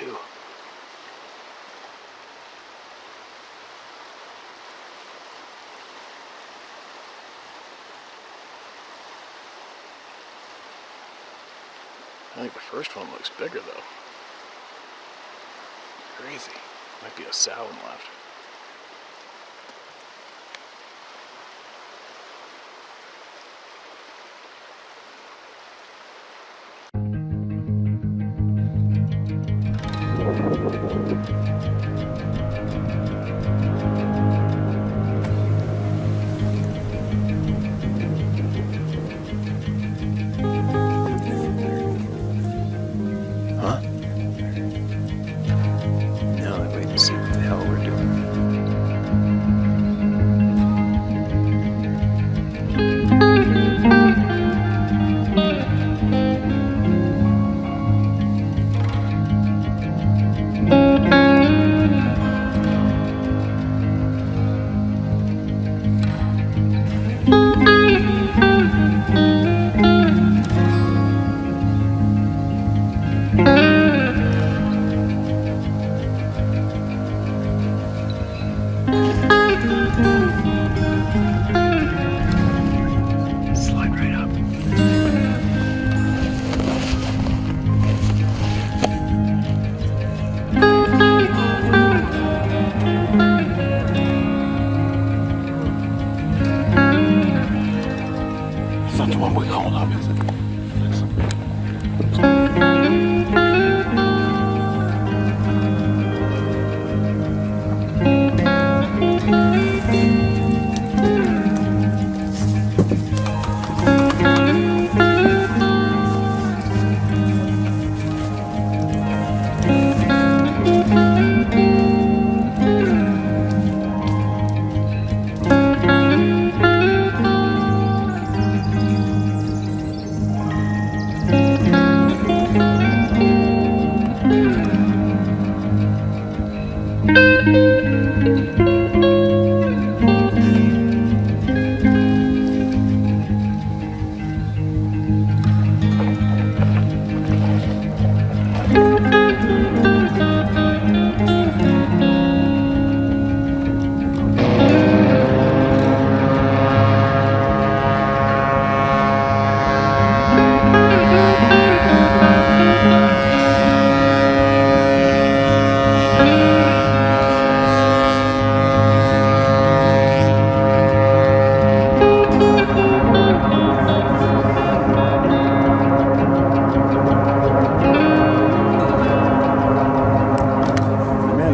too. I think the first one looks bigger though. Crazy. Might be a sow one left.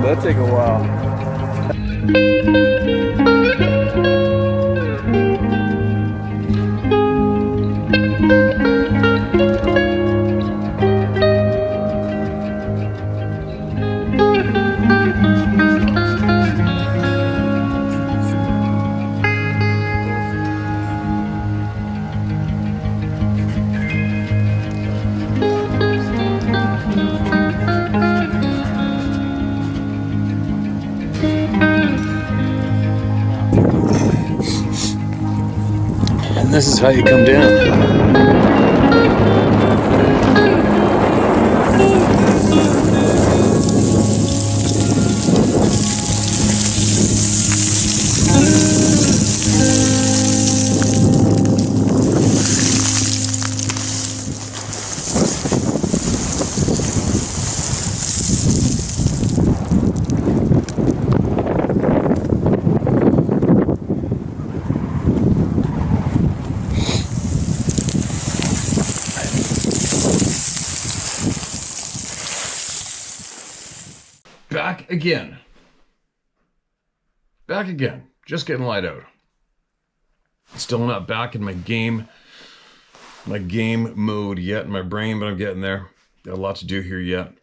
That'd take a while. And this is how you come down. Back again. Just getting light out. Still not back in my game mode yet in my brain, but I'm getting there. Got a lot to do here yet,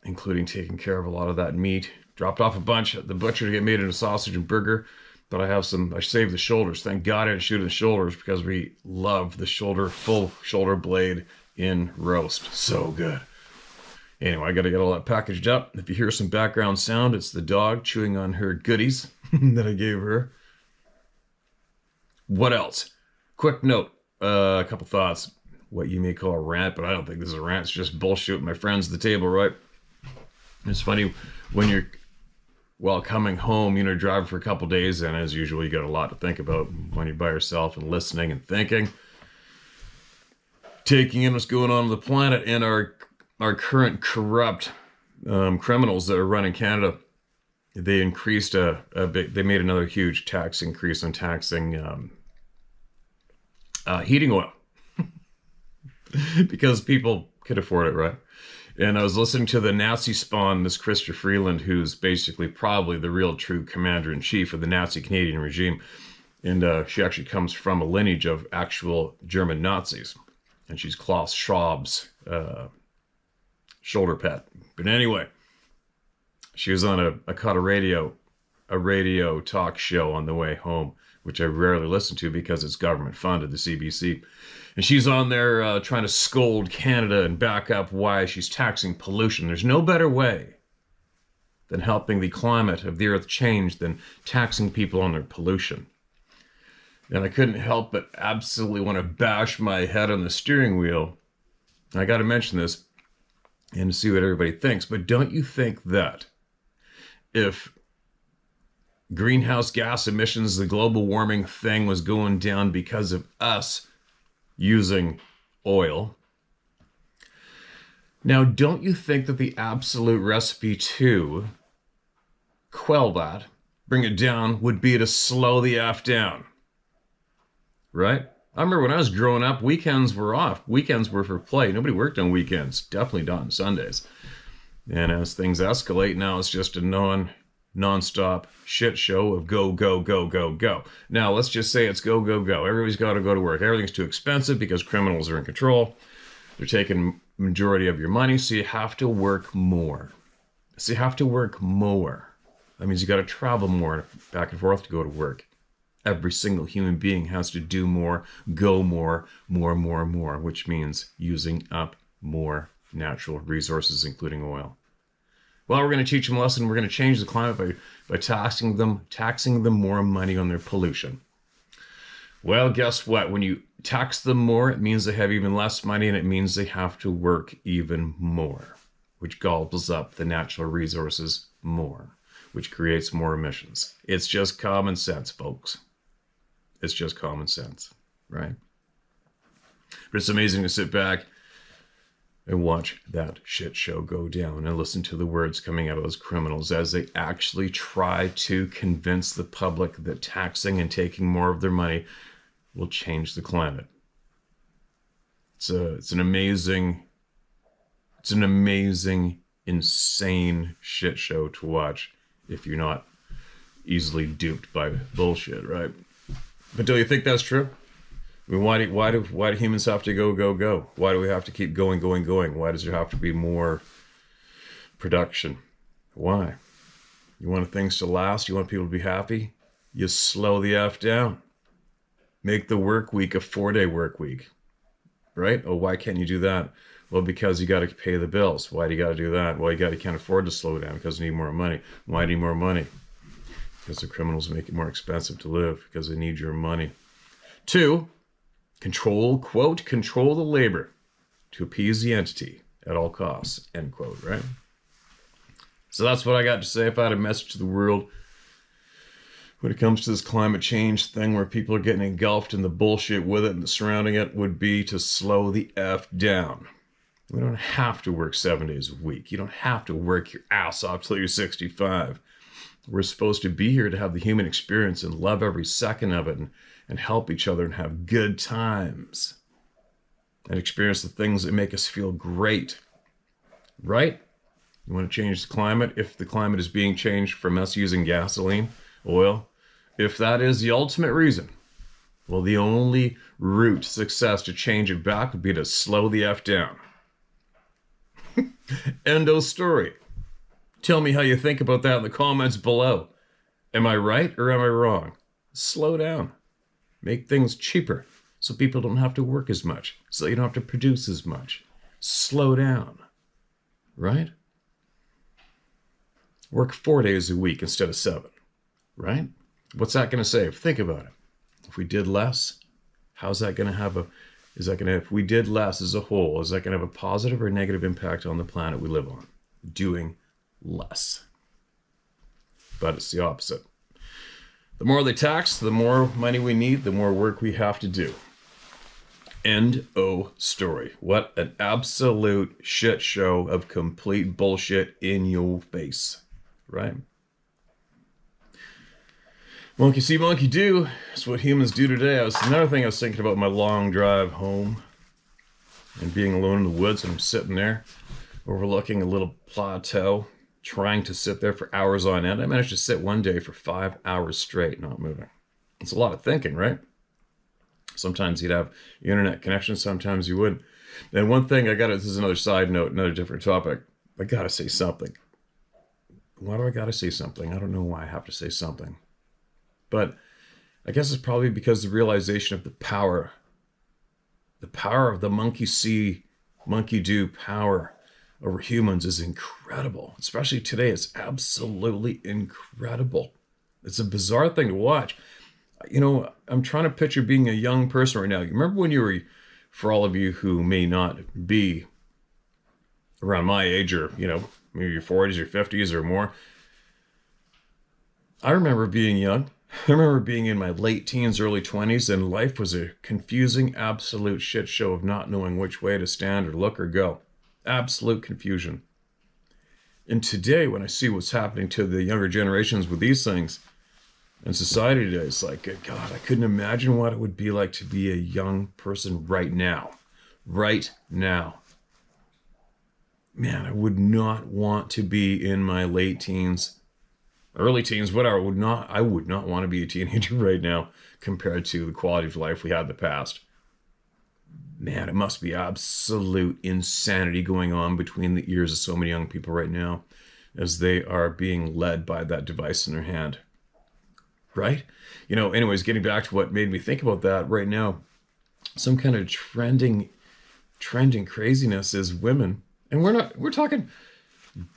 including taking care of a lot of that meat. Dropped off a bunch at the butcher to get made into sausage and burger, but I saved the shoulders. Thank God I didn't shoot the shoulders because we love the full shoulder blade in roast. So good. Anyway, I got to get all that packaged up. If you hear some background sound, it's the dog chewing on her goodies that I gave her. What else? Quick note, a couple thoughts. what you may call a rant, but I don't think this is a rant. It's just bullshit with my friends at the table, right? It's funny when you're, well, coming home, you know, driving for a couple days, and as usual, you got a lot to think about when you're by yourself and listening and thinking, taking in what's going on the planet and our current corrupt criminals that are running Canada. They increased they made another huge tax increase on taxing heating oil because people could afford it, right? And I was listening to the Nazi spawn, this Chrysler Freeland, who's basically probably the real true commander-in-chief of the Nazi Canadian regime. And she actually comes from a lineage of actual German Nazis. And she's Klaus Schwab's shoulder pet. But anyway, she was on I caught a radio talk show on the way home, which I rarely listen to because it's government funded, the CBC. And she's on there trying to scold Canada and back up why she's taxing pollution. There's no better way than helping the climate of the earth change than taxing people on their pollution. And I couldn't help but absolutely want to bash my head on the steering wheel. I got to mention this and see what everybody thinks. But don't you think that if greenhouse gas emissions, the global warming thing was going down because of us using oil, now don't you think that the absolute recipe to quell that, bring it down, would be to slow the F down? Right? I remember when I was growing up, weekends were off. Weekends were for play. Nobody worked on weekends. Definitely not on Sundays. And as things escalate, now it's just a non-stop shit show of go, go, go, go, go. Now, let's just say it's go, go, go. Everybody's got to go to work. Everything's too expensive because criminals are in control. They're taking majority of your money, so you have to work more. That means you got to travel more back and forth to go to work. Every single human being has to do more, go more, which means using up more natural resources, including oil. Well, we're going to teach them a lesson. We're going to change the climate by taxing them more money on their pollution. Well, guess what? When you tax them more, it means they have even less money, and it means they have to work even more, which gobbles up the natural resources more, which creates more emissions. It's just common sense, folks. It's just common sense, right? But it's amazing to sit back and watch that shit show go down and listen to the words coming out of those criminals as they actually try to convince the public that taxing and taking more of their money will change the climate. It's an amazing, insane shit show to watch if you're not easily duped by bullshit, right? But do you think that's true? I mean, why do humans have to go, go, go? Why do we have to keep going, going, going? Why does there have to be more production? Why? You want things to last? You want people to be happy? You slow the F down. Make the work week a 4-day work week, right? Oh, why can't you do that? Well, because you got to pay the bills. Why do you got to do that? Well, you can't afford to slow down because you need more money. Why do you need more money? Because the criminals make it more expensive to live because they need your money. 2, control the labor to appease the entity at all costs, end quote, right? So that's what I got to say. If I had a message to the world when it comes to this climate change thing where people are getting engulfed in the bullshit with it and the surrounding it, would be to slow the F down. We don't have to work 7 days a week. You don't have to work your ass off till you're 65. We're supposed to be here to have the human experience and love every second of it and help each other and have good times and experience the things that make us feel great, right? You want to change the climate? If the climate is being changed from us using gasoline, oil, if that is the ultimate reason, well, the only route to success to change it back would be to slow the F down. End of story. Tell me how you think about that in the comments below. Am I right or am I wrong? Slow down. Make things cheaper so people don't have to work as much, so you don't have to produce as much. Slow down, right? Work 4 days a week instead of 7, right? What's that going to save? Think about it. If we did less, how's that going to have Is that going to, if we did less as a whole, is that going to have a positive or negative impact on the planet we live on? Doing less. But it's the opposite. The more they tax, the more money we need, the more work we have to do. End o' story. What an absolute shit show of complete bullshit in your face. Right? Monkey see, monkey do. That's what humans do today. Another thing I was thinking about my long drive home and being alone in the woods, and I'm sitting there overlooking a little plateau, trying to sit there for hours on end. I managed to sit one day for 5 hours straight, not moving. It's a lot of thinking, right? Sometimes you'd have internet connection, sometimes you wouldn't. And one thing this is another side note, another different topic. I gotta say something. Why do I gotta say something? I don't know why I have to say something. But I guess it's probably because the realization of the power of the monkey see, monkey do power over humans is incredible. Especially today, it's absolutely incredible. It's a bizarre thing to watch. You know, I'm trying to picture being a young person right now. You remember when you were, for all of you who may not be around my age or, you know, maybe your 40s or 50s or more. I remember being young. I remember being in my late teens, early 20s, and life was a confusing, absolute shit show of not knowing which way to stand or look or go. Absolute confusion. And today, when I see what's happening to the younger generations with these things, in society today, it's like, good God, I couldn't imagine what it would be like to be a young person right now. Right now. Man, I would not want to be in my late teens, early teens, whatever. I would not want to be a teenager right now compared to the quality of life we had in the past. Man, it must be absolute insanity going on between the ears of so many young people right now as they are being led by that device in their hand. Right? You know, anyways, getting back to what made me think about that right now, some kind of trending craziness is women. And we're talking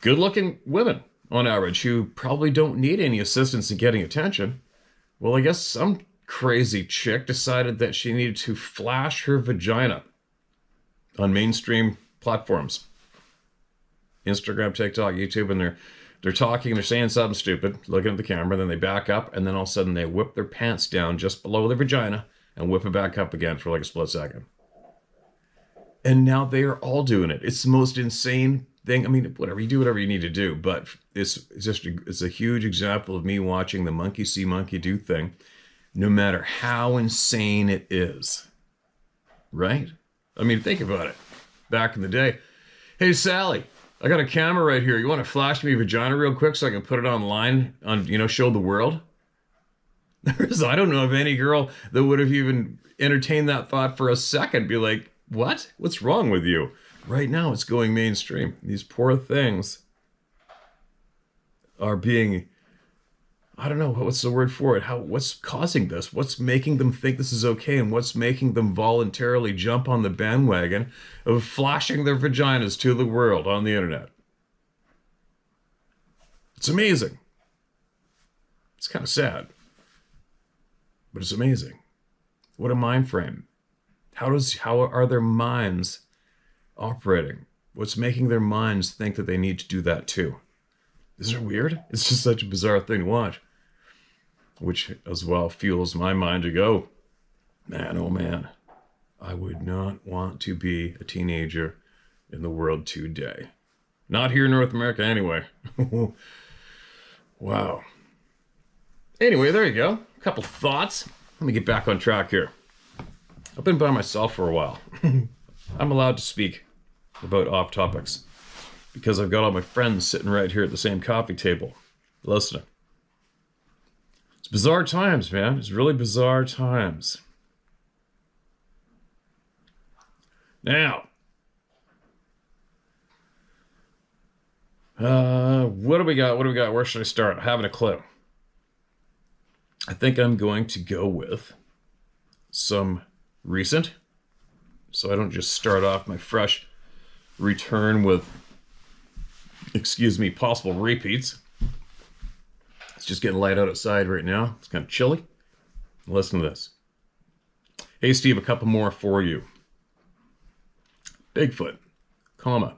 good-looking women on average who probably don't need any assistance in getting attention. Well, I guess some crazy chick decided that she needed to flash her vagina on mainstream platforms. Instagram, TikTok, YouTube, and they're talking, they're saying something stupid, looking at the camera, then they back up, and then all of a sudden they whip their pants down just below their vagina and whip it back up again for like a split second. And now they are all doing it. It's the most insane thing. I mean, whatever, you do whatever you need to do, but it's a huge example of me watching the monkey see, monkey do thing, no matter how insane it is. Right? I mean, think about it. Back in the day, hey, Sally, I got a camera right here. You want to flash me a vagina real quick so I can put it online on, you know, show the world? I don't know of any girl that would have even entertained that thought for a second. Be like, what? What's wrong with you? Right now, it's going mainstream. These poor things are being, I don't know, what's the word for it? What's causing this? What's making them think this is okay? And what's making them voluntarily jump on the bandwagon of flashing their vaginas to the world on the internet? It's amazing. It's kind of sad, but it's amazing. What a mind frame. How are their minds operating? What's making their minds think that they need to do that too? Isn't it weird? It's just such a bizarre thing to watch. Which as well fuels my mind to go, man, oh man, I would not want to be a teenager in the world today. Not here in North America anyway. Wow. Anyway, there you go. A couple thoughts. Let me get back on track here. I've been by myself for a while. I'm allowed to speak about off topics because I've got all my friends sitting right here at the same coffee table listening. It's bizarre times, man. It's really bizarre times. Now, what do we got? Where should I start? I haven't a clue. I think I'm going to go with some recent, so I don't just start off my fresh return with, possible repeats. It's just getting light outside right now. It's kind of chilly. Listen to this. Hey, Steve, a couple more for you. Bigfoot, comma.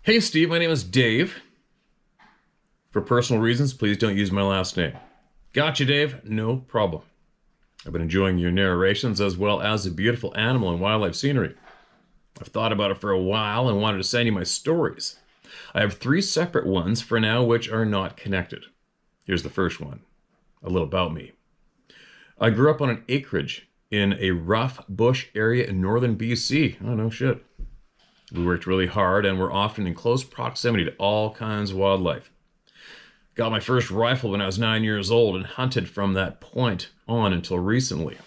Hey Steve, my name is Dave. For personal reasons, please don't use my last name. Gotcha, Dave. No problem. I've been enjoying your narrations as well as the beautiful animal and wildlife scenery. I've thought about it for a while and wanted to send you my stories. I have 3 separate ones for now which are not connected. Here's the first one. A little about me. I grew up on an acreage in a rough bush area in northern BC. Oh, no shit. We worked really hard and were often in close proximity to all kinds of wildlife. Got my first rifle when I was 9 years old and hunted from that point on until recently.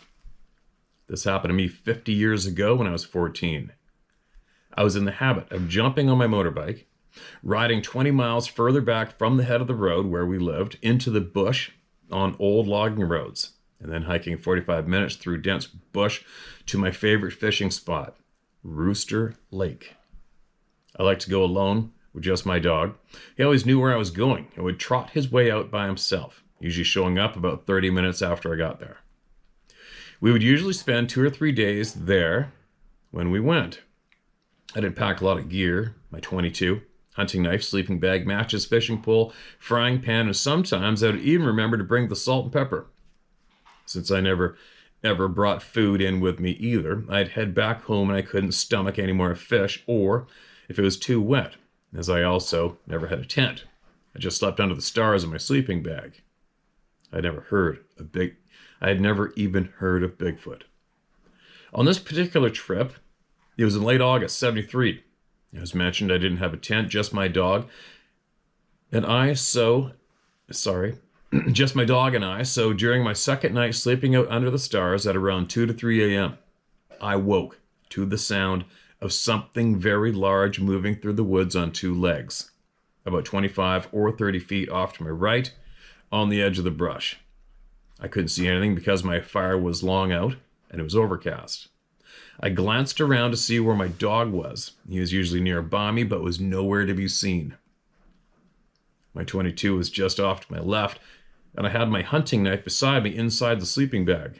This happened to me 50 years ago when I was 14. I was in the habit of jumping on my motorbike, riding 20 miles further back from the head of the road where we lived into the bush on old logging roads, and then hiking 45 minutes through dense bush to my favorite fishing spot, Rooster Lake. I like to go alone with just my dog. He always knew where I was going and would trot his way out by himself, usually showing up about 30 minutes after I got there. We would usually spend 2 or 3 days there when we went. I didn't pack a lot of gear, my .22, hunting knife, sleeping bag, matches, fishing pole, frying pan, and sometimes I would even remember to bring the salt and pepper. Since I never ever brought food in with me either, I'd head back home and I couldn't stomach any more fish or if it was too wet, as I also never had a tent. I just slept under the stars in my sleeping bag. I had never even heard of Bigfoot. On this particular trip, it was in late August, 73. As mentioned, I didn't have a tent, just my dog. Just my dog and I. So during my second night sleeping out under the stars at around 2 to 3 a.m., I woke to the sound of something very large moving through the woods on 2 legs, about 25 or 30 feet off to my right, on the edge of the brush. I couldn't see anything because my fire was long out and it was overcast. I glanced around to see where my dog was. He was usually nearby me, but was nowhere to be seen. My .22 was just off to my left, and I had my hunting knife beside me inside the sleeping bag.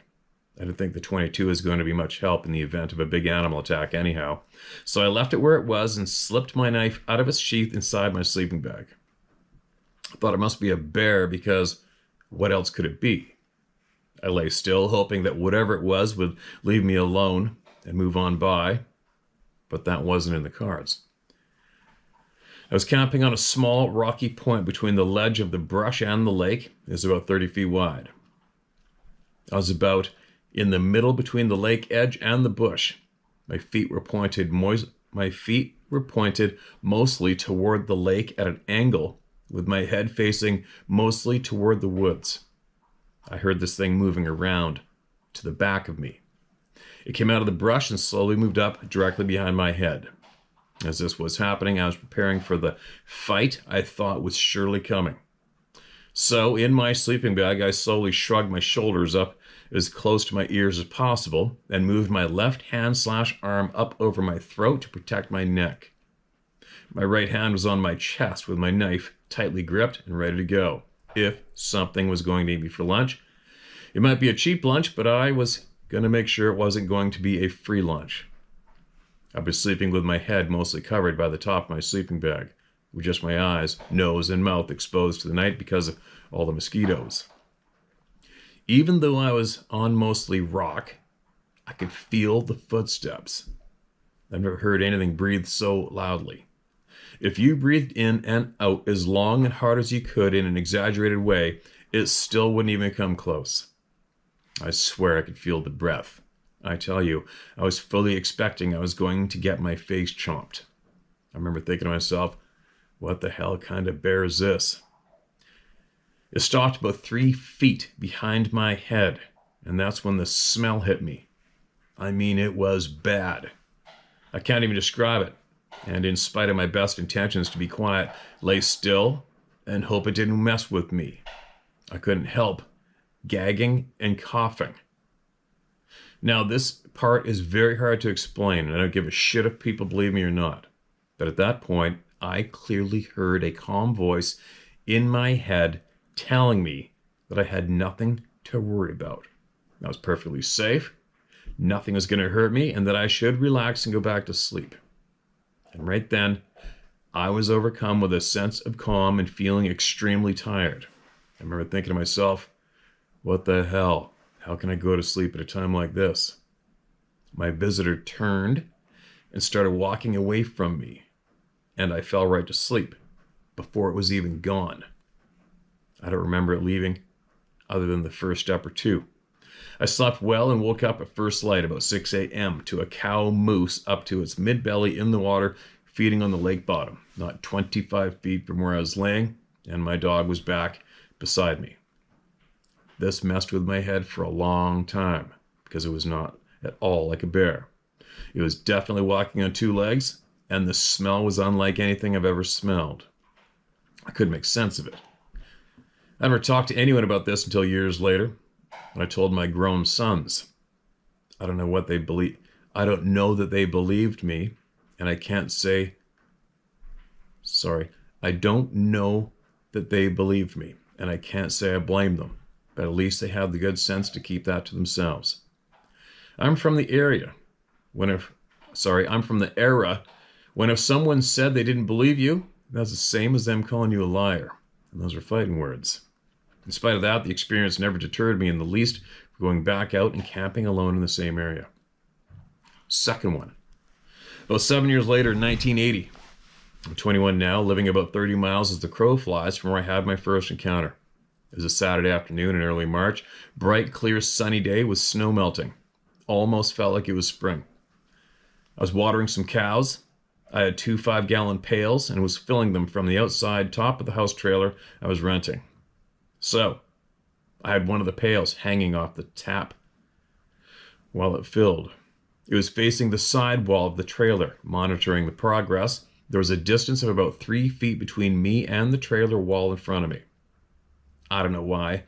I didn't think the .22 was going to be much help in the event of a big animal attack anyhow, so I left it where it was and slipped my knife out of its sheath inside my sleeping bag. I thought it must be a bear because what else could it be? I lay still, hoping that whatever it was would leave me alone and move on by, but that wasn't in the cards. I was camping on a small rocky point between the ledge of the brush and the lake. It was about 30 feet wide. I was about in the middle between the lake edge and the bush. My feet were pointed mostly toward the lake at an angle, with my head facing mostly toward the woods. I heard this thing moving around to the back of me. It came out of the brush and slowly moved up directly behind my head. As this was happening, I was preparing for the fight I thought was surely coming. So, in my sleeping bag, I slowly shrugged my shoulders up as close to my ears as possible and moved my left hand/arm up over my throat to protect my neck. My right hand was on my chest with my knife tightly gripped and ready to go if something was going to eat me for lunch. It might be a cheap lunch, but I was going to make sure it wasn't going to be a free lunch. I was sleeping with my head mostly covered by the top of my sleeping bag, with just my eyes, nose, and mouth exposed to the night because of all the mosquitoes. Even though I was on mostly rock, I could feel the footsteps. I've never heard anything breathe so loudly. If you breathed in and out as long and hard as you could in an exaggerated way, it still wouldn't even come close. I swear I could feel the breath. I tell you, I was fully expecting I was going to get my face chomped. I remember thinking to myself, what the hell kind of bear is this? It stopped about 3 feet behind my head, and that's when the smell hit me. I mean, it was bad. I can't even describe it, and in spite of my best intentions to be quiet, lay still and hope it didn't mess with me. I couldn't help gagging and coughing. Now, this part is very hard to explain, and I don't give a shit if people believe me or not. But at that point, I clearly heard a calm voice in my head telling me that I had nothing to worry about. I was perfectly safe, nothing was going to hurt me, and that I should relax and go back to sleep. And right then, I was overcome with a sense of calm and feeling extremely tired. I remember thinking to myself, what the hell? How can I go to sleep at a time like this? My visitor turned and started walking away from me, and I fell right to sleep before it was even gone. I don't remember it leaving other than the first step or two. I slept well and woke up at first light about 6 a.m. to a cow moose up to its mid-belly in the water, feeding on the lake bottom, not 25 feet from where I was laying, and my dog was back beside me. This messed with my head for a long time because it was not at all like a bear. It was definitely walking on two legs, and the smell was unlike anything I've ever smelled. I couldn't make sense of it. I never talked to anyone about this until years later, when I told my grown sons. I don't know what they believe. I don't know that they believed me, and I can't say, I don't know that they believed me, and I can't say I blame them, but at least they have the good sense to keep that to themselves. I'm from the era when if someone said they didn't believe you, that's the same as them calling you a liar. And those are fighting words. In spite of that, the experience never deterred me in the least from going back out and camping alone in the same area. Second one. About 7 years later in 1980, I'm 21 now, living about 30 miles as the crow flies from where I had my first encounter. It was a Saturday afternoon in early March, bright, clear, sunny day with snow melting. Almost felt like it was spring. I was watering some cows. I had 2 5-gallon pails and was filling them from the outside top of the house trailer I was renting. So, I had one of the pails hanging off the tap while it filled. It was facing the side wall of the trailer, monitoring the progress. There was a distance of about 3 feet between me and the trailer wall in front of me. I don't know why,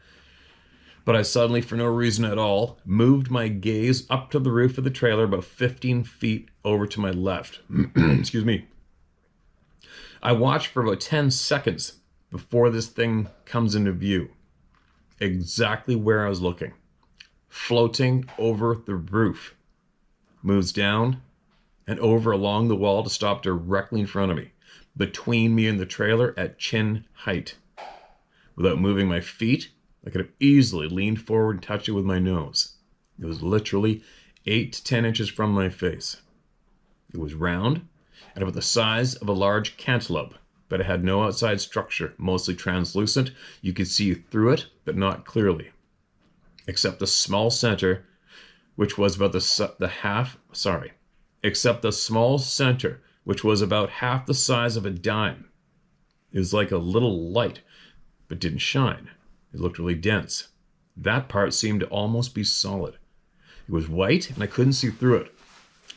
but I suddenly, for no reason at all, moved my gaze up to the roof of the trailer about 15 feet over to my left. Excuse me. I watched for about 10 seconds before this thing comes into view. Exactly where I was looking. Floating over the roof. Moves down and over along the wall to stop directly in front of me, between me and the trailer at chin height. Without moving my feet, I could have easily leaned forward and touched it with my nose. It was literally 8 to 10 inches from my face. It was round and about the size of a large cantaloupe, but it had no outside structure, mostly translucent. You could see through it, but not clearly, except the small center, which was about except the small center, which was about half the size of a dime. It was like a little light, but didn't shine. It looked really dense. That part seemed to almost be solid. It was white, and I couldn't see through it.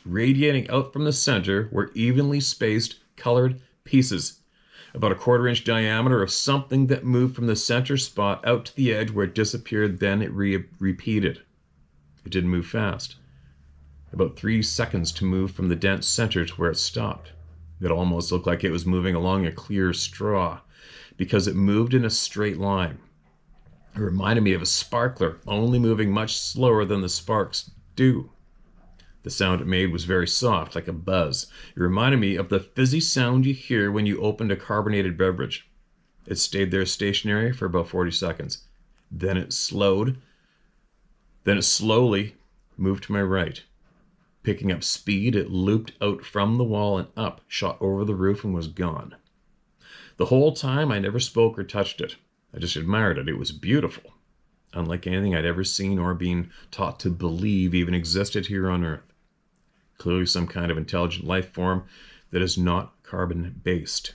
Radiating out from the center were evenly spaced, colored pieces, about a 1/4 inch diameter, of something that moved from the center spot out to the edge where it disappeared, then it repeated. It didn't move fast. About 3 seconds to move from the dense center to where it stopped. It almost looked like it was moving along a clear straw, because it moved in a straight line. It reminded me of a sparkler, only moving much slower than the sparks do. The sound it made was very soft, like a buzz. It reminded me of the fizzy sound you hear when you opened a carbonated beverage. It stayed there stationary for about 40 seconds. Then it slowly moved to my right. Picking up speed, it looped out from the wall and up, shot over the roof, and was gone. The whole time, I never spoke or touched it. I just admired it. It was beautiful, unlike anything I'd ever seen or been taught to believe even existed here on Earth. Clearly some kind of intelligent life form that is not carbon-based.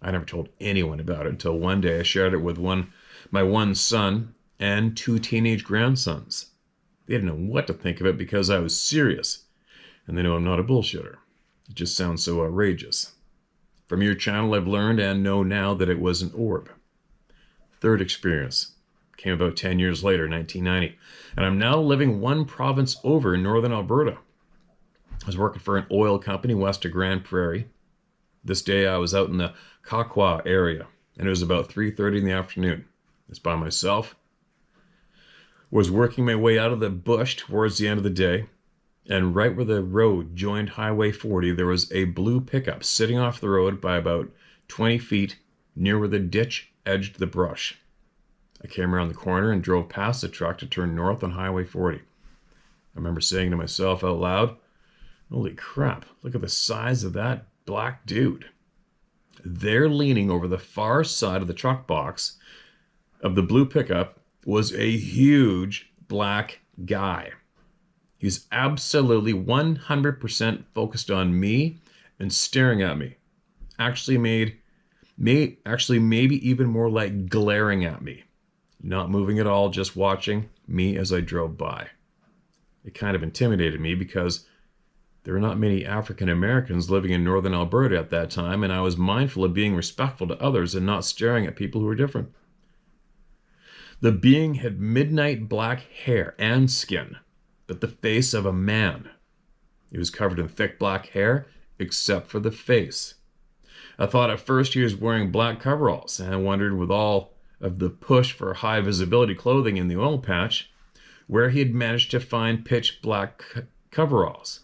I never told anyone about it until one day I shared it with my one son and 2 teenage grandsons. They didn't know what to think of it because I was serious, and they know I'm not a bullshitter. It just sounds so outrageous. From your channel, I've learned and know now that it was an orb. Third experience came about 10 years later, 1990, and I'm now living 1 province over in northern Alberta. I was working for an oil company west of Grand Prairie. This day I was out in the Kakwa area, and it was about 3:30 in the afternoon. I was by myself. Was working my way out of the bush towards the end of the day. And right where the road joined Highway 40, there was a blue pickup sitting off the road by about 20 feet near where the ditch edged the brush. I came around the corner and drove past the truck to turn north on Highway 40. I remember saying to myself out loud, holy crap, look at the size of that black dude. There, leaning over the far side of the truck box of the blue pickup, was a huge black guy. He's absolutely 100% focused on me and staring at me. Actually maybe even more like glaring at me. Not moving at all, just watching me as I drove by. It kind of intimidated me because there are not many African Americans living in northern Alberta at that time, and I was mindful of being respectful to others and not staring at people who were different. The being had midnight black hair and skin, but the face of a man. He was covered in thick black hair, except for the face. I thought at first he was wearing black coveralls, and I wondered, with all of the push for high visibility clothing in the oil patch, where he had managed to find pitch black coveralls.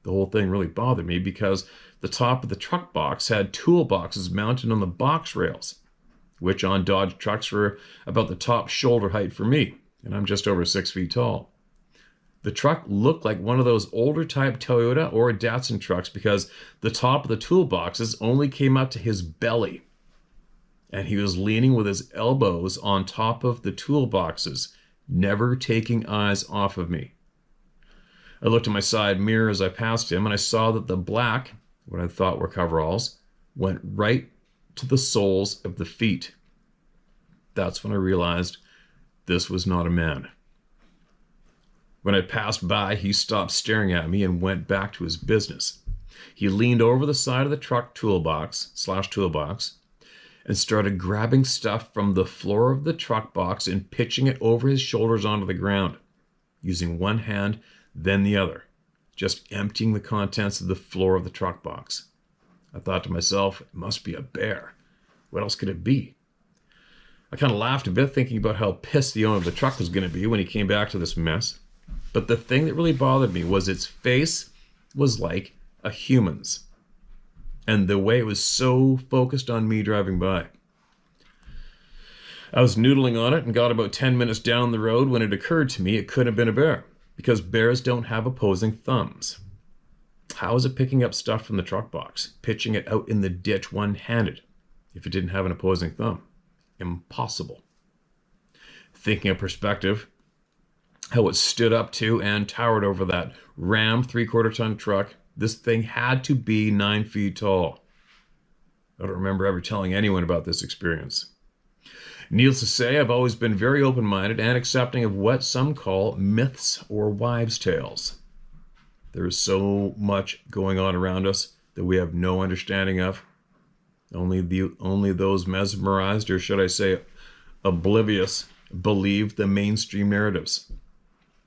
The whole thing really bothered me because the top of the truck box had toolboxes mounted on the box rails, which on Dodge trucks were about the top shoulder height for me, and I'm just over 6 feet tall. The truck looked like one of those older type Toyota or Datsun trucks because the top of the toolboxes only came up to his belly, and he was leaning with his elbows on top of the toolboxes, never taking eyes off of me. I looked at my side mirror as I passed him, and I saw that the black, what I thought were coveralls, went right to the soles of the feet. That's when I realized this was not a man. When I passed by, he stopped staring at me and went back to his business. He leaned over the side of the truck toolbox and started grabbing stuff from the floor of the truck box and pitching it over his shoulders onto the ground, using one hand, then the other, just emptying the contents of the floor of the truck box. I thought to myself, it must be a bear. What else could it be? I kind of laughed a bit, thinking about how pissed the owner of the truck was going to be when he came back to this mess. But the thing that really bothered me was its face was like a human's, and the way it was so focused on me driving by. I was noodling on it and got about 10 minutes down the road when it occurred to me it couldn't have been a bear, because bears don't have opposing thumbs. How is it picking up stuff from the truck box, pitching it out in the ditch one-handed, if it didn't have an opposing thumb? Impossible. Thinking of perspective, how it stood up to and towered over that Ram 3/4-ton truck, this thing had to be 9 feet tall. I don't remember ever telling anyone about this experience. Needless to say, I've always been very open-minded and accepting of what some call myths or wives' tales. There is so much going on around us that we have no understanding of. Only those mesmerized, or should I say oblivious, believe the mainstream narratives.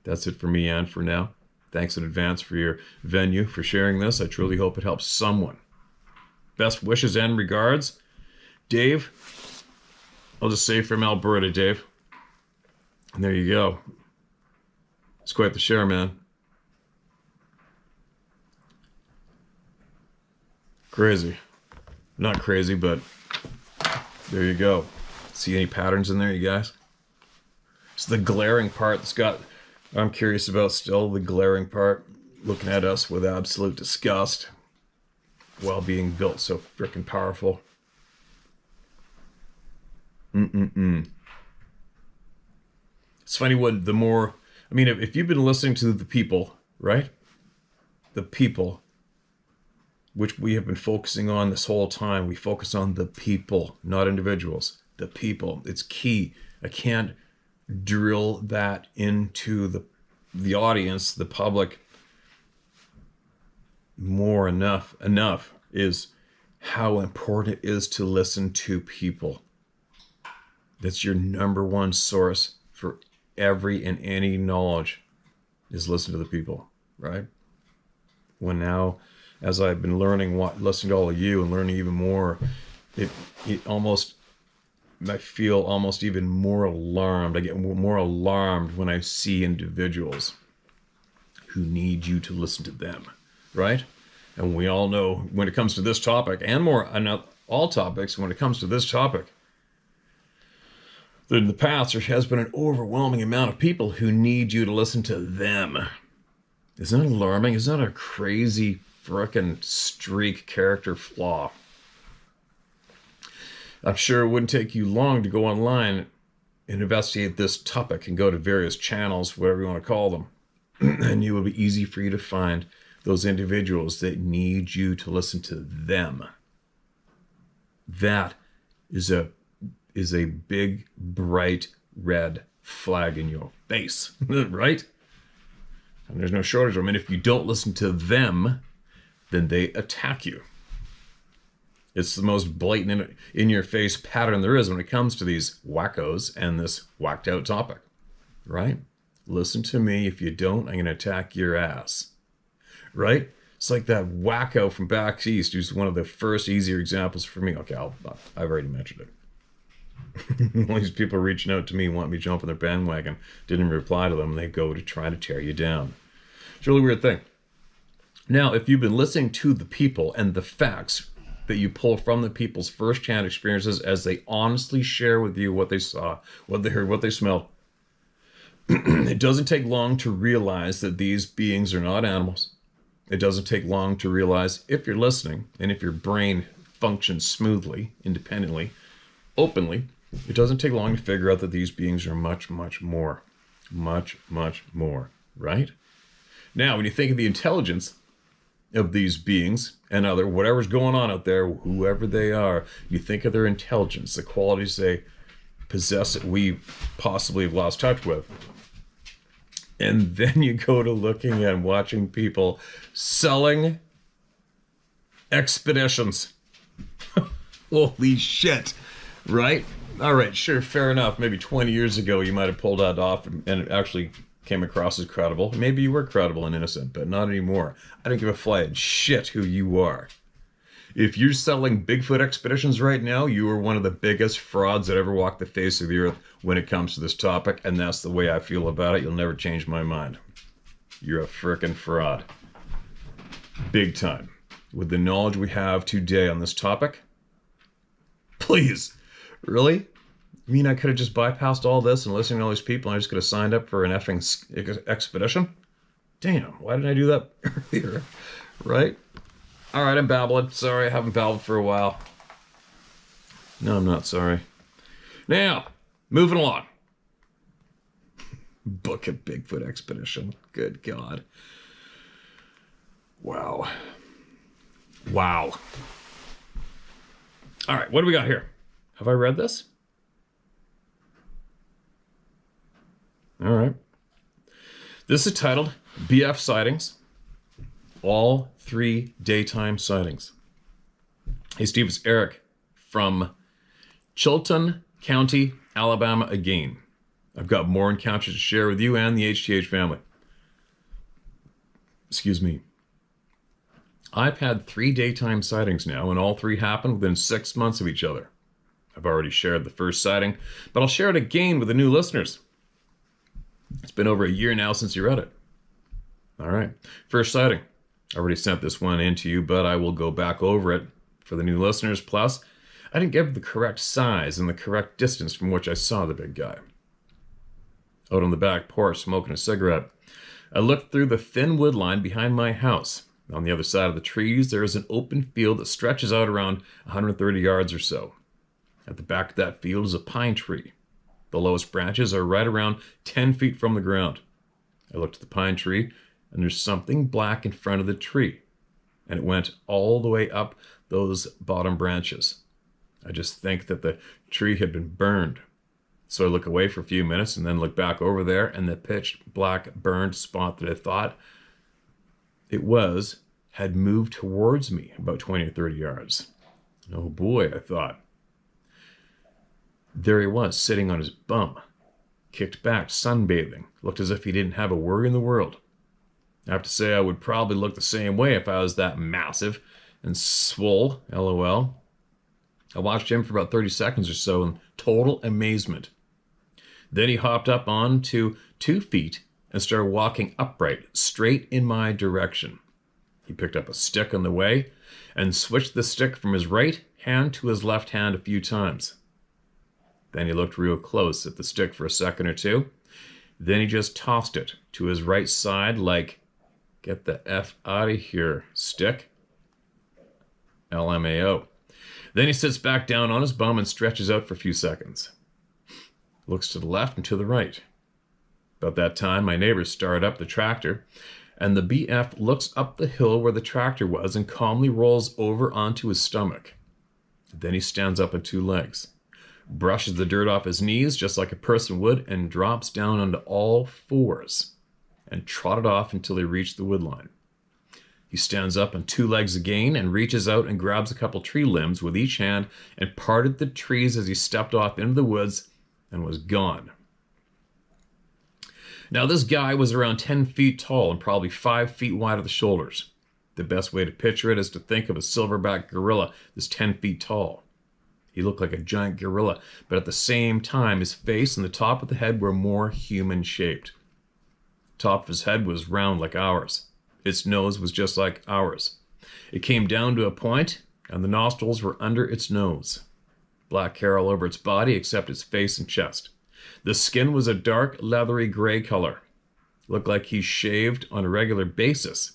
That's it for me, and for now. Thanks in advance for your venue, for sharing this. I truly hope it helps someone. Best wishes and regards, Dave. I'll just say from Alberta, Dave. And there you go. It's quite the share, man. Crazy. Not crazy, but there you go. See any patterns in there, you guys? It's the glaring part I'm curious about still, the glaring part, looking at us with absolute disgust while being built so freaking powerful. It's funny what the more, if you've been listening to the people, right? The people, which we have been focusing on this whole time. We focus on the people, not individuals. The people. It's key. I can't drill that into the audience, the public, more enough is how important it is to listen to people. That's your number one source for every and any knowledge, is listen to the people, right? When now, as I've been learning, listening to all of you and learning even more, I feel almost even more alarmed. I get more alarmed when I see individuals who need you to listen to them, right? And we all know when it comes to this topic, and more, and all topics, when it comes to this topic, in the past, there has been an overwhelming amount of people who need you to listen to them. Isn't that alarming? Isn't that a crazy frickin' streak character flaw? I'm sure it wouldn't take you long to go online and investigate this topic and go to various channels, whatever you want to call them. And it will be easy for you to find those individuals that need you to listen to them. That is a big, bright red flag in your face, right? And there's no shortage of them. And if you don't listen to them, then they attack you. It's the most blatant in-your-face pattern there is when it comes to these wackos and this whacked-out topic, right? Listen to me. If you don't, I'm going to attack your ass, right? It's like that wacko from back east, who's one of the first easier examples for me. Okay, I've already mentioned it. All these people reaching out to me, want me to jump on their bandwagon, didn't reply to them, and they go to try to tear you down. It's a really weird thing. Now, if you've been listening to the people and the facts that you pull from the people's first-hand experiences as they honestly share with you what they saw, what they heard, what they smelled, it doesn't take long to realize that these beings are not animals. It doesn't take long to realize, if you're listening, and if your brain functions smoothly, independently, openly, it doesn't take long to figure out that these beings are much, much more. Much, much more, right? Now, when you think of the intelligence of these beings and other whatever's going on out there, whoever they are, you think of their intelligence, the qualities they possess that we possibly have lost touch with. And then you go to looking and watching people selling expeditions. Holy shit, right? All right, sure, fair enough. Maybe 20 years ago you might have pulled that off and it actually came across as credible. Maybe you were credible and innocent, but not anymore. I don't give a flying shit who you are. If you're selling Bigfoot expeditions right now, you are one of the biggest frauds that ever walked the face of the earth when it comes to this topic, and that's the way I feel about it. You'll never change my mind. You're a frickin' fraud. Big time. With the knowledge we have today on this topic, please, really? I mean, I could have just bypassed all this and listened to all these people and I just could have signed up for an effing expedition? Damn, why didn't I do that earlier? Right? All right, I'm babbling. Sorry, I haven't babbled for a while. No, I'm not sorry. Now, moving along. Book a Bigfoot expedition. Good God. Wow. Wow. All right, what do we got here? Have I read this? All right. This is titled BF Sightings. All 3 daytime sightings. Hey, Steve, it's Eric from Chilton County, Alabama again. I've got more encounters to share with you and the HTH family. Excuse me. I've had 3 daytime sightings now, and all 3 happened within 6 months of each other. I've already shared the first sighting, but I'll share it again with the new listeners. It's been over a year now since you read it. All right. First sighting. I already sent this one in to you, but I will go back over it for the new listeners. Plus, I didn't give the correct size and the correct distance from which I saw the big guy. Out on the back porch, smoking a cigarette, I looked through the thin wood line behind my house. On the other side of the trees, there is an open field that stretches out around 130 yards or so. At the back of that field is a pine tree. The lowest branches are right around 10 feet from the ground. I looked at the pine tree, and there's something black in front of the tree, and it went all the way up those bottom branches. I just think that the tree had been burned. So I look away for a few minutes and then look back over there, and the pitch black burned spot that I thought it was had moved towards me about 20 or 30 yards. Oh boy, I thought. There he was, sitting on his bum, kicked back, sunbathing, looked as if he didn't have a worry in the world. I have to say I would probably look the same way if I was that massive and swole, LOL. I watched him for about 30 seconds or so in total amazement. Then he hopped up onto 2 feet and started walking upright, straight in my direction. He picked up a stick on the way and switched the stick from his right hand to his left hand a few times. Then he looked real close at the stick for a second or two. Then he just tossed it to his right side like, get the F out of here, stick. LMAO. Then he sits back down on his bum and stretches out for a few seconds. Looks to the left and to the right. About that time, my neighbors started up the tractor, and the BF looks up the hill where the tractor was and calmly rolls over onto his stomach. Then he stands up on two legs, brushes the dirt off his knees just like a person would, and drops down onto all fours and trotted off until he reached the woodline. He stands up on two legs again and reaches out and grabs a couple tree limbs with each hand and parted the trees as he stepped off into the woods and was gone. Now this guy was around 10 feet tall and probably 5 feet wide at the shoulders. The best way to picture it is to think of a silverback gorilla that's 10 feet tall. He looked like a giant gorilla, but at the same time his face and the top of the head were more human shaped. The top of his head was round like ours. Its nose was just like ours. It came down to a point, and the nostrils were under its nose. Black hair all over its body except its face and chest. The skin was a dark, leathery gray color. Looked like he shaved on a regular basis.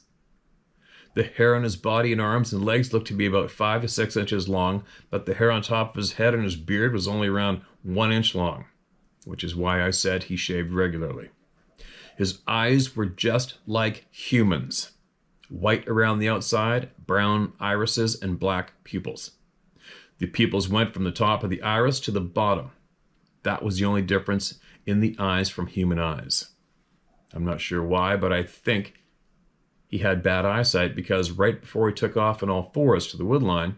The hair on his body and arms and legs looked to be about 5 to 6 inches long, but the hair on top of his head and his beard was only around 1 inch long, which is why I said he shaved regularly. His eyes were just like humans. White around the outside, brown irises, and black pupils. The pupils went from the top of the iris to the bottom. That was the only difference in the eyes from human eyes. I'm not sure why, but I think he had bad eyesight because right before he took off on all fours to the woodline,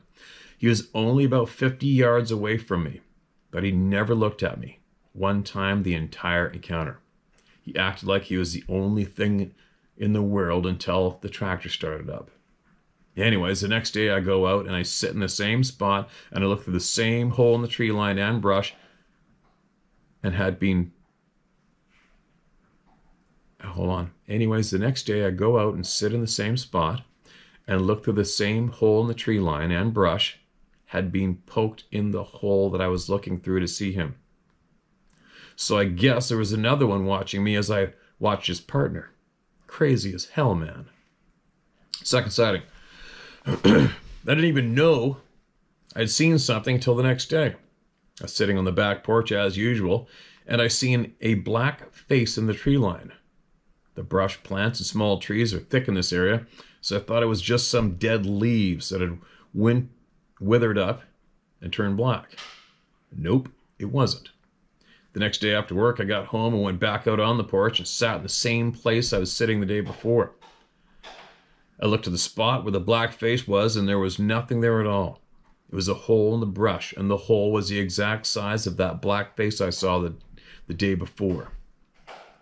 he was only about 50 yards away from me, but he never looked at me one time the entire encounter. He acted like he was the only thing in the world until the tractor started up. Anyways, the next day I go out and I sit in the same spot and I look through the same hole in the tree line and brush and had been... Hold on. Anyways, the next day I go out and sit in the same spot and look through the same hole in the tree line and brush had been poked in the hole that I was looking through to see him. So I guess there was another one watching me as I watched his partner. Crazy as hell, man. Second sighting. I didn't even know I'd seen something until the next day. I was sitting on the back porch as usual, and I seen a black face in the tree line. The brush, plants, and small trees are thick in this area, so I thought it was just some dead leaves that had withered up and turned black. Nope, it wasn't. The next day after work, I got home and went back out on the porch and sat in the same place I was sitting the day before. I looked at the spot where the black face was, and there was nothing there at all. It was a hole in the brush, and the hole was the exact size of that black face I saw the day before.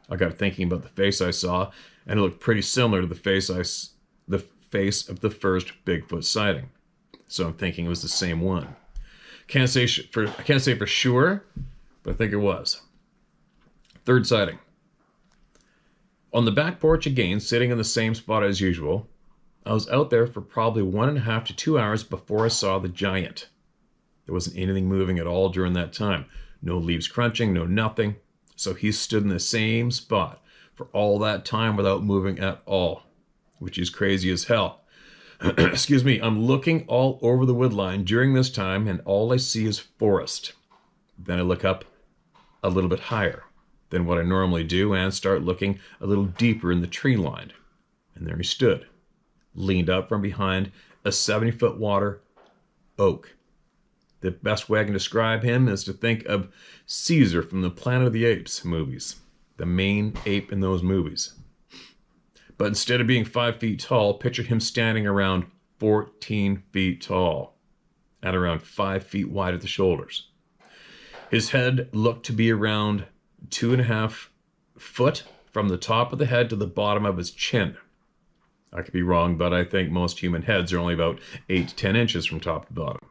I got thinking about the face I saw, and it looked pretty similar to the face of the first Bigfoot sighting. So I'm thinking it was the same one. I can't say for sure, but I think it was. Third sighting. On the back porch again, sitting in the same spot as usual, I was out there for probably 1.5 to 2 hours before I saw the giant. There wasn't anything moving at all during that time. No leaves crunching, no nothing. So he stood in the same spot for all that time without moving at all, which is crazy as hell. Excuse me, I'm looking all over the woodline during this time, and all I see is forest. Then I look up a little bit higher than what I normally do and start looking a little deeper in the tree line. And there he stood, leaned up from behind a 70-foot water oak. The best way I can describe him is to think of Caesar from the Planet of the Apes movies, the main ape in those movies. But instead of being 5 feet tall, picture him standing around 14 feet tall and around 5 feet wide at the shoulders. His head looked to be around 2.5 foot from the top of the head to the bottom of his chin. I could be wrong, but I think most human heads are only about 8 to 10 inches from top to bottom.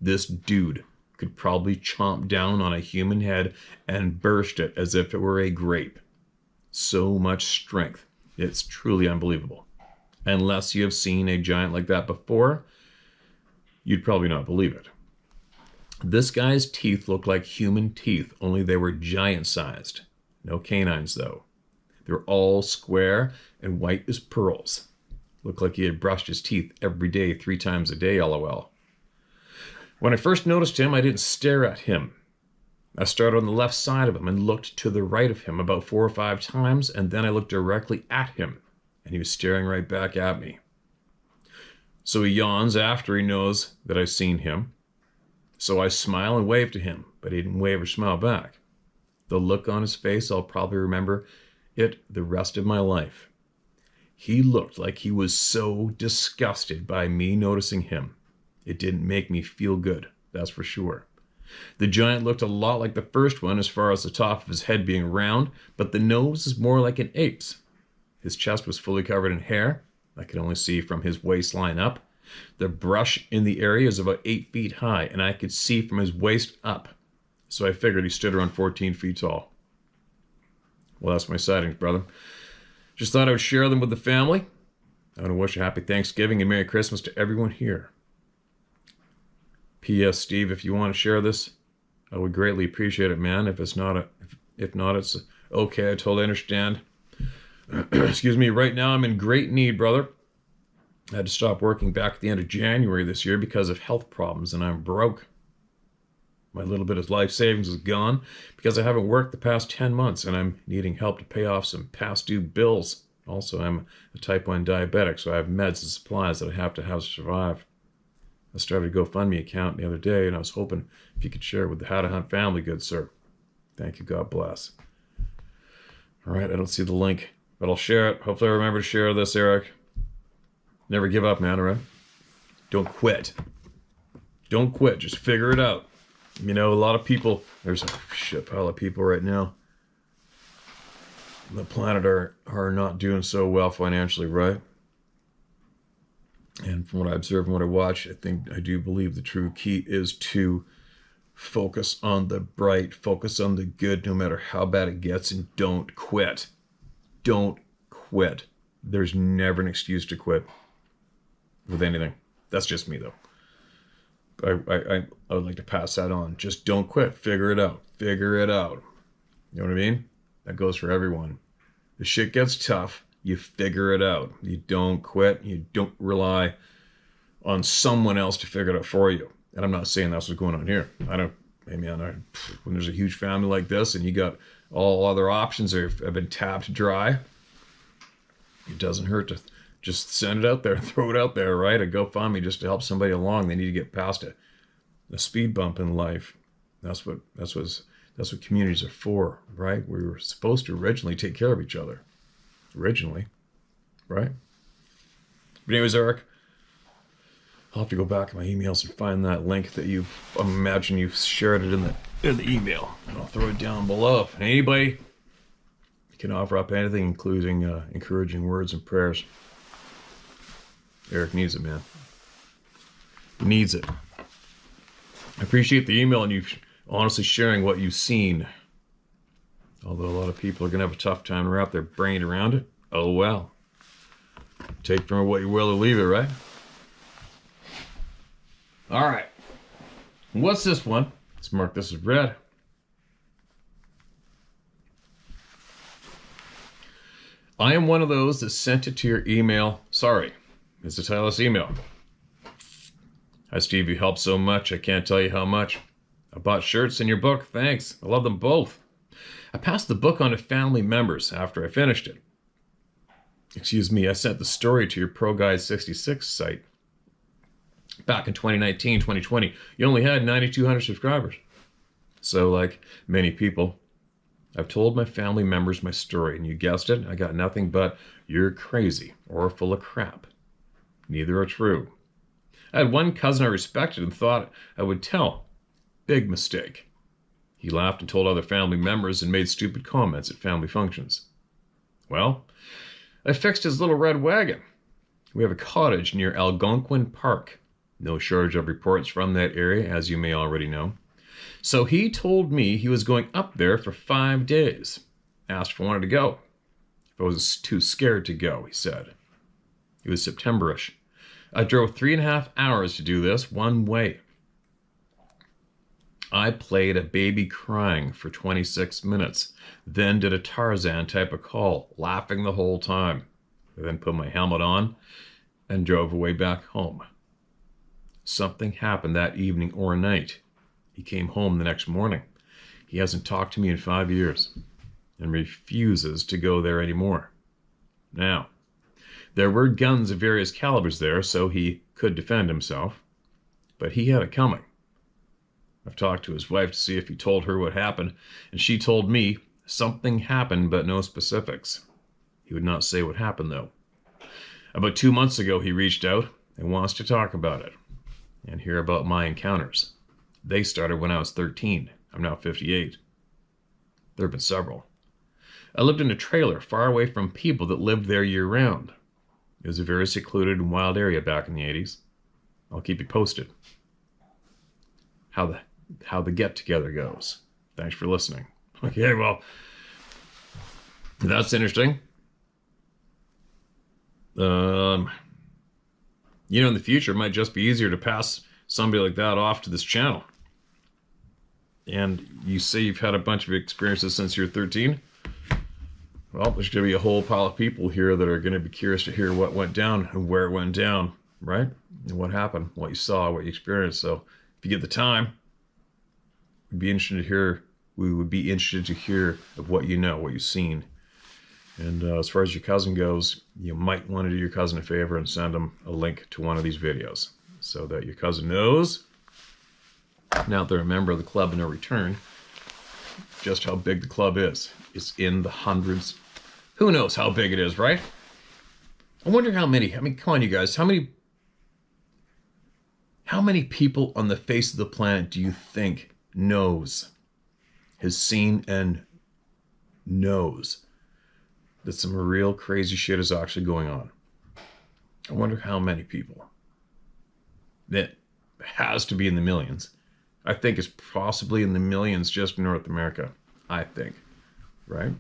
This dude could probably chomp down on a human head and burst it as if it were a grape. So much strength. It's truly unbelievable. Unless you have seen a giant like that before, you'd probably not believe it. This guy's teeth looked like human teeth, only they were giant-sized. No canines, though. They were all square and white as pearls. Looked like he had brushed his teeth every day, 3 times a day, lol. When I first noticed him, I didn't stare at him. I started on the left side of him and looked to the right of him about 4 or 5 times, and then I looked directly at him, and he was staring right back at me. So he yawns after he knows that I've seen him. So I smile and wave to him, but he didn't wave or smile back. The look on his face, I'll probably remember it the rest of my life. He looked like he was so disgusted by me noticing him. It didn't make me feel good, that's for sure. The giant looked a lot like the first one as far as the top of his head being round, but the nose is more like an ape's. His chest was fully covered in hair. I could only see from his waistline up. The brush in the area is about 8 feet high, and I could see from his waist up. So I figured he stood around 14 feet tall. Well, that's my sightings, brother. Just thought I would share them with the family. I want to wish a happy Thanksgiving and Merry Christmas to everyone here. P.S. Steve, if you want to share this, I would greatly appreciate it, man. If not, it's okay. I totally understand. Excuse me. Right now, I'm in great need, brother. I had to stop working back at the end of January this year because of health problems, and I'm broke. My little bit of life savings is gone because I haven't worked the past 10 months, and I'm needing help to pay off some past due bills. Also, I'm a type 1 diabetic, so I have meds and supplies that I have to survive. I started a GoFundMe account the other day, and I was hoping if you could share it with the How to Hunt family, good sir. Thank you. God bless. All right, I don't see the link, but I'll share it. Hopefully I remember to share this, Eric. Never give up, man, all right? Don't quit. Don't quit. Just figure it out. You know, a lot of people, there's a shit pile of people right now on the planet are not doing so well financially, right? And from what I observe and what I watch, I do believe the true key is to focus on the bright, focus on the good, no matter how bad it gets, and don't quit. Don't quit. There's never an excuse to quit with anything. That's just me, though. I would like to pass that on. Just don't quit. Figure it out. Figure it out. You know what I mean? That goes for everyone. The shit gets tough. You figure it out. You don't quit. You don't rely on someone else to figure it out for you. And I'm not saying that's what's going on here. When there's a huge family like this and you got all other options have been tapped dry, it doesn't hurt to just send it out there, throw it out there, right? A GoFundMe just to help somebody along. They need to get past a speed bump in life. That's what communities are for, right? We were supposed to originally take care of each other. Originally, right? But anyways, Eric, I'll have to go back in my emails and find that link that I imagine you shared it in the email, and I'll throw it down below. If anybody can offer up anything, including encouraging words and prayers, Eric needs it, man. He needs it. I appreciate the email and you honestly sharing what you've seen. Although a lot of people are going to have a tough time to wrap their brain around it. Oh well. Take from it what you will or leave it, right? Alright. What's this one? Let's mark this as red. I am one of those that sent it to your email. Sorry. It's the title of this email. Hi Steve, you helped so much. I can't tell you how much. I bought shirts in your book. Thanks. I love them both. I passed the book on to family members after I finished it. Excuse me, I sent the story to your Pro Guide 66 site. Back in 2019, 2020, you only had 9,200 subscribers. So like many people, I've told my family members my story, and you guessed it, I got nothing but you're crazy or full of crap. Neither are true. I had one cousin I respected and thought I would tell. Big mistake. He laughed and told other family members and made stupid comments at family functions. Well, I fixed his little red wagon. We have a cottage near Algonquin Park. No shortage of reports from that area, as you may already know. So he told me he was going up there for 5 days. Asked if I wanted to go. I was too scared to go, he said. It was September-ish. I drove 3.5 hours to do this one way. I played a baby crying for 26 minutes, then did a Tarzan type of call, laughing the whole time. I then put my helmet on and drove away back home. Something happened that evening or night. He came home the next morning. He hasn't talked to me in 5 years and refuses to go there anymore. Now, there were guns of various calibers there, so he could defend himself, but he had it coming. I've talked to his wife to see if he told her what happened, and she told me something happened, but no specifics. He would not say what happened, though. About 2 months ago, he reached out and wants to talk about it and hear about my encounters. They started when I was 13. I'm now 58. There have been several. I lived in a trailer far away from people that lived there year-round. It was a very secluded and wild area back in the 80s. I'll keep you posted. How the get-together goes. Thanks for listening. Okay, well, that's interesting. In the future, it might just be easier to pass somebody like that off to this channel. And you say you've had a bunch of experiences since you're 13. Well, there's going to be a whole pile of people here that are going to be curious to hear what went down and where it went down, right? And what happened, what you saw, what you experienced. So if you get the time, we would be interested to hear of what you know, what you've seen. And as far as your cousin goes, you might want to do your cousin a favor and send him a link to one of these videos so that your cousin knows, now that they're a member of the Club of No Return, just how big the club is. It's in the hundreds. Who knows how big it is, right? I wonder how many. I mean, come on, you guys. How many people on the face of the planet do you think has seen and knows that some real crazy shit is actually going on? I wonder how many people. That has to be in the millions. I think it's possibly in the millions just in North America. I think. Right?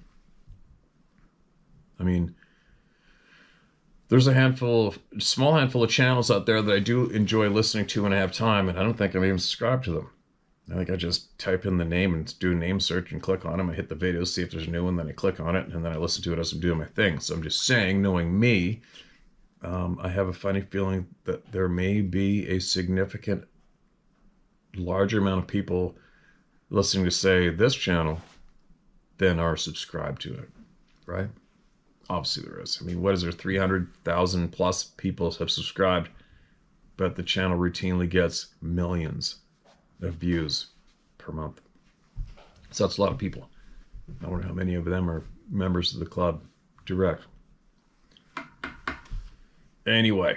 I mean, there's a small handful of channels out there that I do enjoy listening to when I have time, and I don't think I'm even subscribed to them. I think I just type in the name and do a name search and click on them. I hit the video, see if there's a new one, then I click on it, and then I listen to it as I'm doing my thing. So I'm just saying, knowing me, I have a funny feeling that there may be a significant larger amount of people listening to, say, this channel than are subscribed to it, right? Obviously there is. I mean, what is there? 300,000 plus people have subscribed, but the channel routinely gets millions of views per month. So that's a lot of people. I wonder how many of them are members of the club direct. Anyway,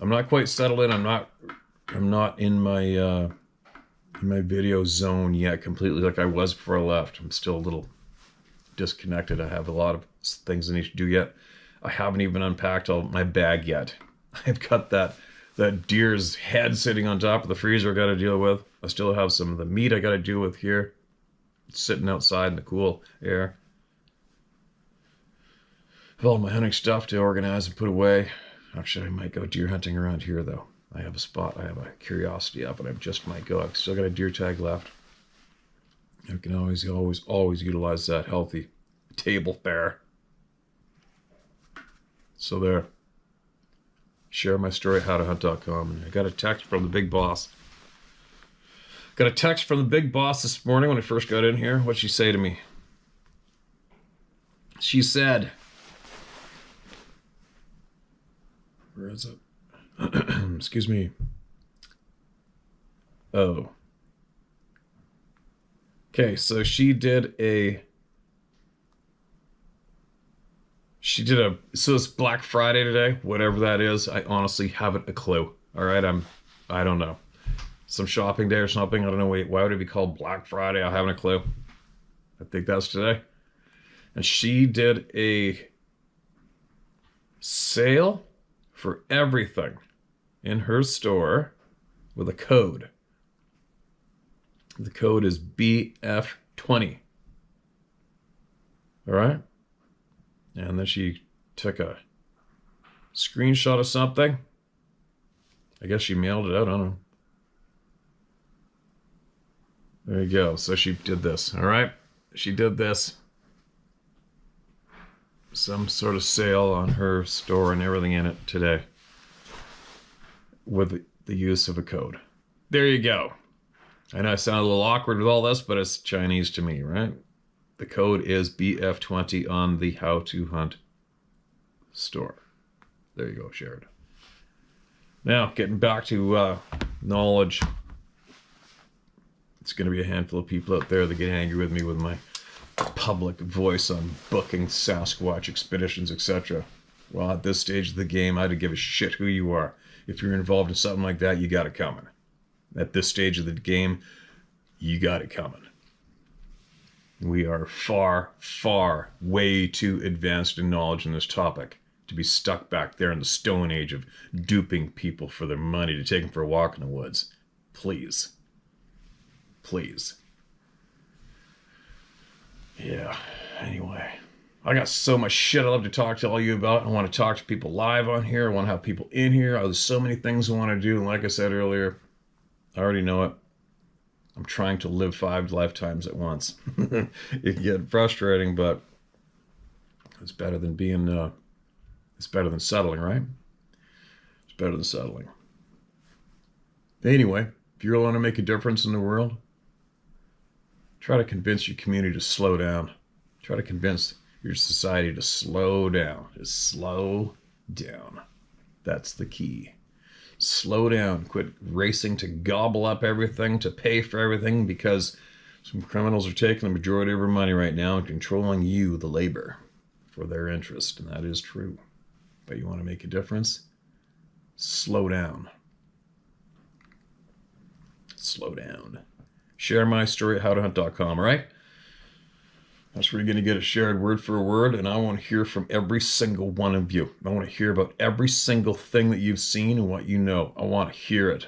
I'm not quite settled in. I'm not in my video zone yet completely like I was before I left. I'm still a little disconnected. I have a lot of things I need to do yet. I haven't even unpacked all my bag yet. I've got that deer's head sitting on top of the freezer I got to deal with. I still have some of the meat I got to deal with here. It's sitting outside in the cool air. I have all my hunting stuff to organize and put away. Actually, I might go deer hunting around here, though. I have a spot. I have a curiosity up, and I just might go. I've still got a deer tag left. I can always utilize that healthy table fare. So there. Share my story at howtohunt.com. And I got a text from the big boss. Got a text from the big boss this morning when I first got in here. What'd she say to me? She said, where is it? Excuse me. Oh. Okay, so so it's Black Friday today, whatever that is. I honestly haven't a clue. All right, I don't know. Some shopping day or something. I don't know. Why would it be called Black Friday? I haven't a clue. I think that's today. And she did a sale for everything in her store with a code. The code is BF20. All right? And then she took a screenshot of something. I guess she mailed it out. I don't know. There you go. So she did this. All right. She did this. Some sort of sale on her store and everything in it today with the use of a code. There you go. I know I sound a little awkward with all this, but it's Chinese to me, right? The code is BF20 on the How to Hunt store. There you go, shared. Now, getting back to knowledge. It's going to be a handful of people out there that get angry with me with my public voice on booking Sasquatch expeditions, etc. Well, at this stage of the game, I don't give a shit who you are. If you're involved in something like that, you got it coming. At this stage of the game, you got it coming. We are far, way too advanced in knowledge in this topic to be stuck back there in the Stone Age of duping people for their money to take them for a walk in the woods. Please. Please. Yeah, anyway. I got so much shit I'd love to talk to all you about. I want to talk to people live on here. I want to have people in here. There's so many things I want to do. And like I said earlier, I already know it. I'm trying to live 5 lifetimes at once. It can get frustrating, but it's better than being, it's better than settling, right? It's better than settling. Anyway, if you really want to make a difference in the world, try to convince your community to slow down. Try to convince your society to slow down. Just slow down. That's the key. Slow down. Quit racing to gobble up everything, to pay for everything, because some criminals are taking the majority of our money right now and controlling you, the labor, for their interest. And that is true. But you want to make a difference? Slow down. Slow down. Share my story at howtohunt.com, all right? That's where you're going to get it shared word for word, and I want to hear from every single one of you. I want to hear about every single thing that you've seen and what you know. I want to hear it.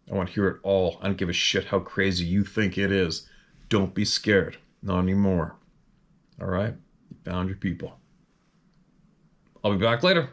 I want to hear it all. I don't give a shit how crazy you think it is. Don't be scared. Not anymore. All right? You found your people. I'll be back later.